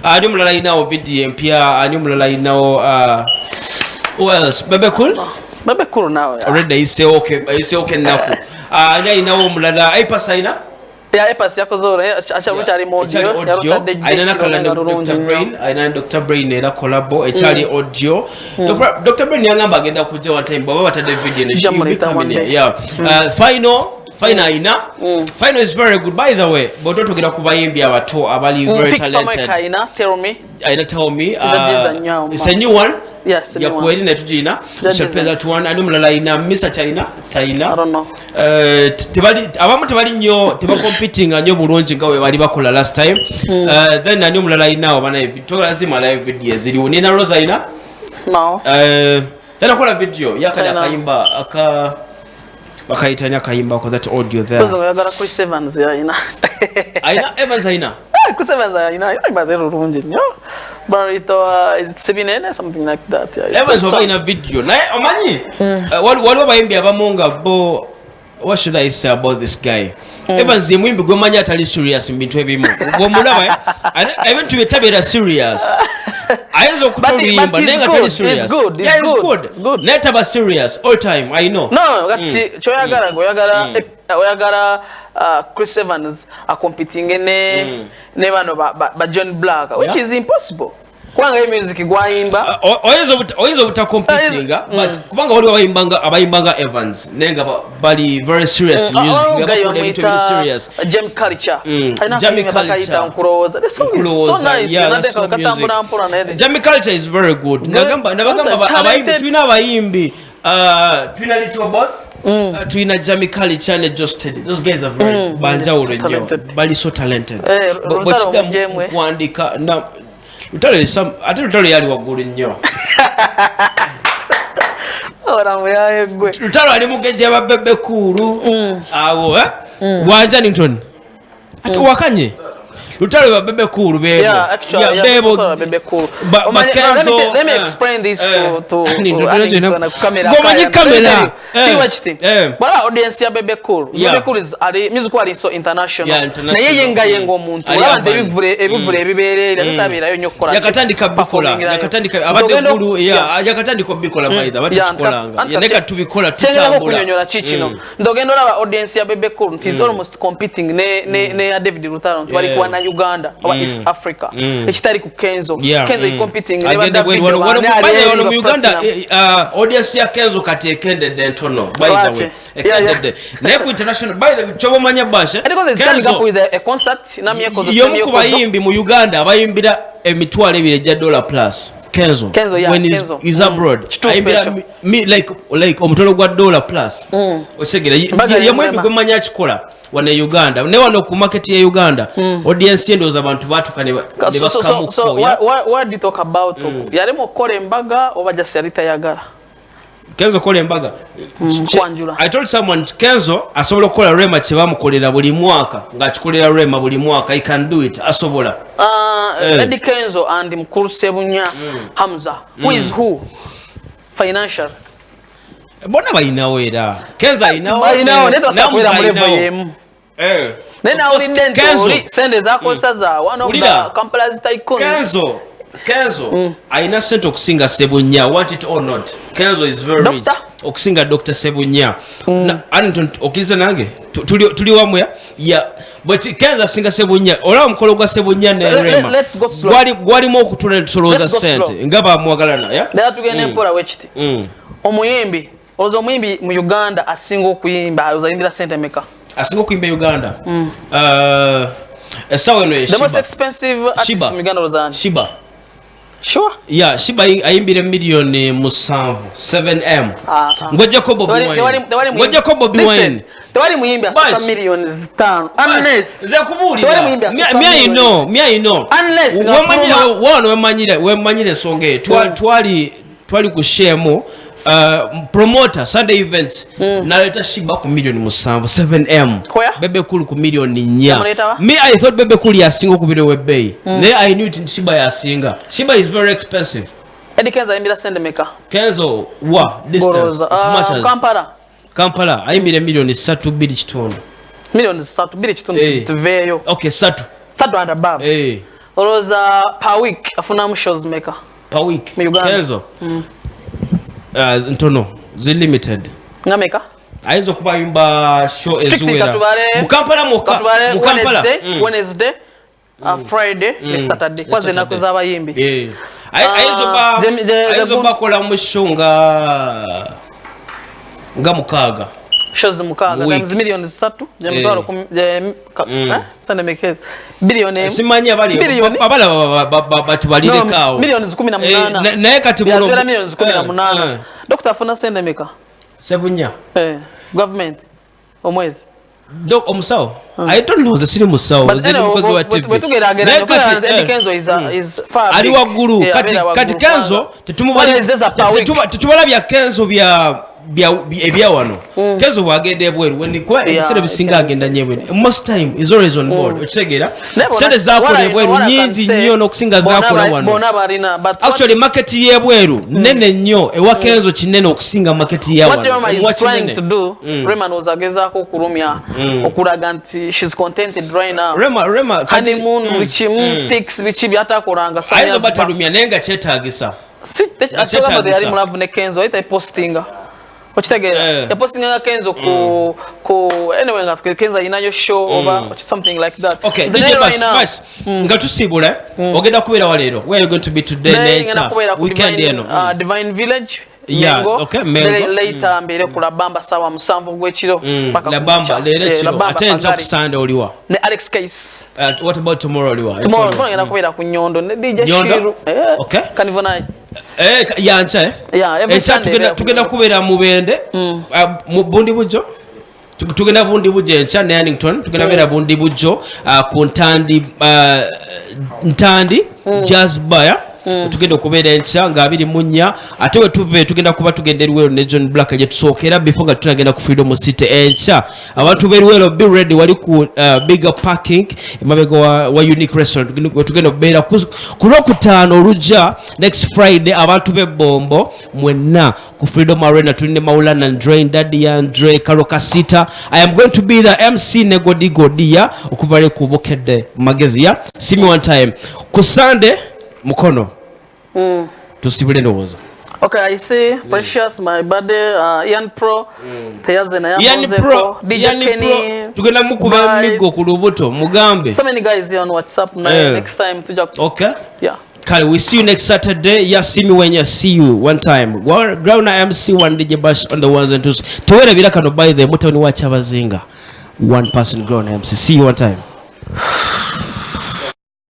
ani mulala inawo video empya ani mulala inawo who else Bebe Cool now already is okay naku ani inawo mulala aipasa ina ipasi yakozore achabuchari audio aina nakala Dr. Brain aina Dr. Brain era collabo echali audio Dr. Brain yangamba agenda kujja one time baba batade video ne Final Final is very good by the way but don't get kubayimbi abato abali very talented tell me it's a new one yes ya kweli na tujina shall play that one andi mulala ina Mr. China I don't know abamu tebali nyo competing nyo bulungi ngawe bali bakola last time then andi mulala ina obana to lazima live video zili unina Rosa ina no then akola video yakada kayimba bakaitanya kayimba ko that audio there kuzo yagara ku 7 ya ina Evans ina ku 7 ina bazero runji nyo but it is 7 something like that Evans over in a video na omanyi waliwo bayimbi abamonga bo what should I say about this guy Evans yemwimbi gwemanya atali serious mbintu ebimu gwomulaba even to be tabera serious ayezo kutoliyimba nenga atali serious it's good let aba serious all time I know no gati choyagara oyagara Chris Evans are competing ne bano ba John Black which is impossible kwanga hii music gwayimba oyizo buta competing but kubanga wali abayimbanga Evans nenga bali very serious music ngaba serious jam culture the song is so nice katambura mpora na jam culture is very good nagamba abayimbi twina abayimbi twina Little Boss twina Jamie Culture and Justed those guys are very banjawulo nyo bali so talented but kuandika na utalo yali wagulu nnyo utalo ali mugenje ba Bebe Cool awo wanja Nington wakanye utalo ba Bebe Cool bebo Bebe Cool let me explain this to camera see what you think but audience ya Bebe Cool is music wali so international na yeye ngayengo omuntu abandi ebivure ebiberera tutabira yo nyokora yakatandika abadde yakatandika bikola baida batikolanga yeneka tubikola tutambula kunyonyola chichino ndogendo laba audience ya Bebe Cool is almost competing ne ya David Rutaro twali kwa na Uganda or East Africa ekitari ku Kenzo is competing ne banda mu Uganda audience ya Kenzo katekende dentono by the way ekende ne ku international by the way chobo manya bashe because it's coming up with a concert na myeko zo yo kubayimbi mu Uganda abayimbira emitwale $2 plus Kenzo when is abroad me like omutolo gwa $1 plus ochegera yamwe bigomanya chikola wana Uganda ne wano ku market ya Uganda audience ndoza abantu batukane so what do you talk about yaremo kole mbaga obaja serita yagara Kenzo kole mbaga kwanjula I told someone Kenzo asobola kola Rema kibamukolera buli mwaka ngachikolera Rema buli mwaka he can do it asobola Eddie Kenzo and Mkuru Sebunya Hamza who is who financial bona bayinawo era Kenzo inawo neto sakwera mulevo yemu nena uli ndento sende zako saza one of the companies tycoon Kenzo aina sente okusinga Sebunya want it or not Kenzo is very rich okusinga Dr. Sebunya Anton okiriza nange tuli wamwe ya but Kenzo asinga Sebunya ola omukolo gwa Sebunya ne Rema let's go slow gwali mo okutula soloza sente ngaba mwagalana ya leta tugende mpora wechiti omuyimbi omuyimbi mu Uganda asinga okuyimba azayimbira sente meka asinga okuyimba Uganda esawe no the most expensive artist mu Uganda rozani Shiba sure yeah Shiba ayimbire million 7M ngoje ko Bobby Wine tewali muyimbi asuka millions 5 unless zekubulira me I know unless wemanyire songe twali ku share promoter Sunday events naleta Shiba ku million 7M Bebe Cool ku million 4 me I thought Bebe Cool yasinga ku bile webay ne I knew it Shiba yasinga Shiba is very expensive Eddie Kenzo ayimbira sende meka Kenzo distance Kampala ayimbira million 3 kitondo millions satu bili kitundu tuveyo okay satu and above oloza per week afuna shows maker per week Kenzo ntono zi limited ngameka aizo kuba imba show ezuwera mukampala Wednesday Friday Saturday kwa zina kuzaba yimbi aizo ba kola mushonga nga mukaga shows mukaga times millions satu jamdwaro sande mekezi billion simanya bali abala batubalire kawo millions 18 naye kati muno millions 18 Dr. Funa sende meka sebunya government omwezi Dok omusawo I don't know the siri musawo ziri mukozi wa TV Kenzo is far ali wagulu kati Kenzo tetubalabya Kenzo bya wano Kenzo wagende bweru when kwa ebisere bisinga agenda nyebwe most time is always on board okitegera sente zakole bweru nyingi nnyo n'okusinga zakola wano actually market ye bweru nene nnyo ewa Kenzo kinene okusinga market ya wano what Rema is trying to do Rema was agezako okulumya okulaga nti she's contented right now Rema honeymoon which pics which byatakolanga science aizo batalumya nenga kyetagisa ataka bade ali mulavu ne Kenzo ayita postinga okitegera ya postinga Kenzo ku anyway nga Kenzo inayo show over something like that okay DJ Bass nga tusibule ogenda kubera walero where you going to be today nature weekend eno Divine Village yeah okay later mbere kula bamba sawa musanvu gwekiro paka la bamba lere kiro atenza ku Sunday oliwa ne Alex Case what about tomorrow oliwa tomorrow ngenda kubera ku Nyondo ne DJ Shiru okay kanivona yancha every Sunday tugenda kubera mubende mu bundi bujo tugenda bundi buje encha ne Annington tugenda bera bundi bujo ku ntandi jazz bar tugenda okubeera encha nga 24 ate we tuve tugenda kuba tugenda eriwero ne John Black je tusookera before nga tunagenda ku Freedom City encha abantu beriwero be ready wali ku bigger parking emabega wa Unique Restaurant tugenda okubeera ku Lwokutaano olujja next Friday abantu be bombo mwenna ku Freedom Arena tulinde Maulana Andre Daddy Andre Karoka Sita I am going to be the MC Negodigodia okuvale ku Bukedde magezi ya simi one time ku Sunday mukono tusibule ndowoza okay I say Precious my birthday Ian Pro Teyawasa na Yamoze DJ Kenny tugenda mukuba migo ku lubuto mugambe so many guys here on WhatsApp next time tuja okay yeah Kale, we see you next Saturday. Yeah, see me when you see you one time. Ground MC one DJ Bash on the ones and twos. Tewere bila kano by the mutoni wacha bazinga. One person ground MC. See you one time.